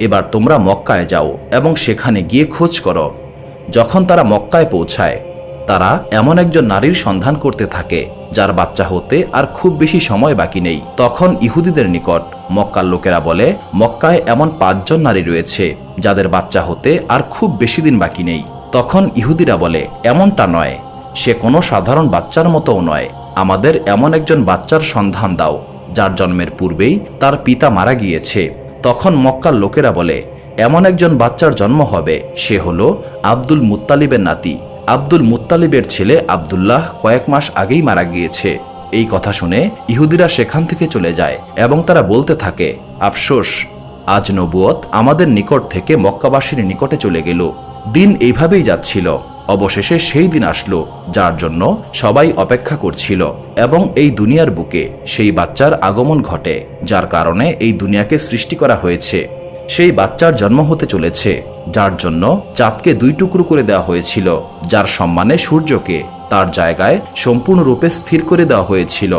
এবার তোমরা মক্কায় যাও এবং সেখানে গিয়ে খোঁজ করো। যখন তারা মক্কায় পৌঁছায়, তারা এমন একজন নারীর সন্ধান করতে থাকে যার বাচ্চা হতে আর খুব বেশি সময় বাকি নেই। তখন ইহুদিদের নিকট মক্কার লোকেরা বলে, মক্কায় এমন 5 জন নারী রয়েছে যাদের বাচ্চা হতে আর খুব বেশি দিন বাকি নেই। তখন ইহুদিরা বলে, এমনটা নয়, সে কোনো সাধারণ বাচ্চার মতোও নয়। আমাদের এমন একজন বাচ্চার সন্ধান দাও যার জন্মের পূর্বেই তার পিতা মারা গিয়েছে। তখন মক্কার লোকেরা বলে, এমন একজন বাচ্চার জন্ম হবে, সে হলো আব্দুল মুত্তালিবের নাতি। আব্দুল মুত্তালিবের ছেলে আব্দুল্লাহ কয়েক মাস আগেই মারা গিয়েছে। এই কথা শুনে ইহুদিরা সেখান থেকে চলে যায় এবং তারা বলতে থাকে, আফসোস, আজ নবুয়ত আমাদের নিকট থেকে মক্কাবাসীর নিকটে চলে গেল। দিন এইভাবেই যাচ্ছিল। অবশেষে সেই দিন আসলো যার জন্য সবাই অপেক্ষা করছিল, এবং এই দুনিয়ার বুকে সেই বাচ্চার আগমন ঘটে যার কারণে এই দুনিয়াকে সৃষ্টি করা হয়েছে। সেই বাচ্চার জন্ম হতে চলেছে যার জন্য চাঁদকে 2 টুকরো করে দেওয়া হয়েছিল, যার সম্মানে সূর্যকে তার জায়গায় সম্পূর্ণরূপে স্থির করে দেওয়া হয়েছিল।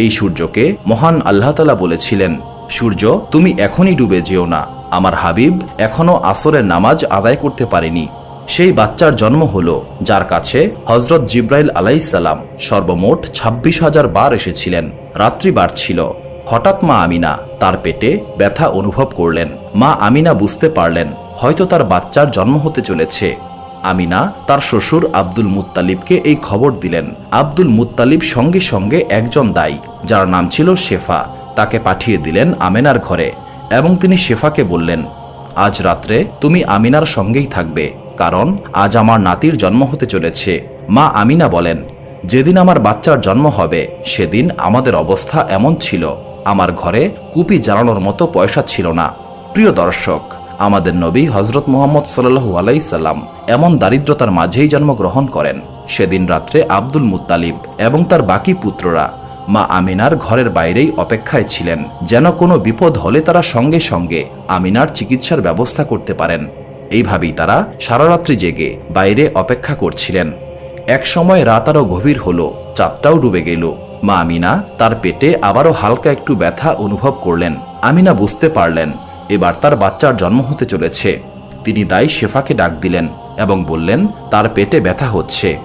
এই সূর্যকে মহান আল্লাহ তাআলা বলেছিলেন, সূর্য তুমি এখনই ডুবে যেও না, আমার হাবিব এখনো আসরের নামাজ আদায় করতে পারেনি। সেই বাচ্চার জন্ম হলো যার কাছে হযরত জিব্রাইল আলাইহিসসালাম সর্বমোট 26,000 বার এসেছিলেন। রাত্রি বাড়ছিল। হঠাৎ মা আমিনা তার পেটে ব্যথা অনুভব করলেন। মা আমিনা বুঝতে পারলেন হয়তো তার বাচ্চার জন্ম হতে চলেছে। আমিনা তার শ্বশুর আব্দুল মুত্তালিবকে এই খবর দিলেন। আব্দুল মুত্তালিব সঙ্গে সঙ্গে একজন দাই, যার নাম ছিল শেফা, তাকে পাঠিয়ে দিলেন আমিনার ঘরে, এবং তিনি শেফাকে বললেন, আজ রাত্রে তুমি আমিনার সঙ্গেই থাকবে, কারণ আজ আমার নাতির জন্ম হতে চলেছে। মা আমিনা বলেন, যেদিন আমার বাচ্চার জন্ম হবে সেদিন আমাদের অবস্থা এমন ছিল, আমার ঘরে কুপি জ্বালানোর মতো পয়সা ছিল না। প্রিয় দর্শক, আমাদের নবী হযরত মুহাম্মদ সাল্লাল্লাহু আলাইহি সাল্লাম এমন দারিদ্রতার মাঝেই জন্মগ্রহণ করেন। সেদিন রাত্রে আব্দুল মুত্তালিব এবং তার বাকি পুত্ররা মা আমিনার ঘরের বাইরেই অপেক্ষায় ছিলেন, যেন কোনো বিপদ হলে তারা সঙ্গে সঙ্গে আমিনার চিকিৎসার ব্যবস্থা করতে পারেন। এইভাবেই তারা সারা রাত্রি জেগে বাইরে অপেক্ষা করছিলেন। এক সময় রাত আরো গভীর হলো, চাঁদটাও ডুবে গেল। মা আমিনা তার পেটে আবারও হালকা একটু ব্যথা অনুভব করলেন। আমিনা বুঝতে পারলেন এবার তার বাচ্চার জন্ম হতে চলেছে। তিনি দাই শেফাকে ডাক দিলেন এবং বললেন, তার পেটে ব্যথা হচ্ছে,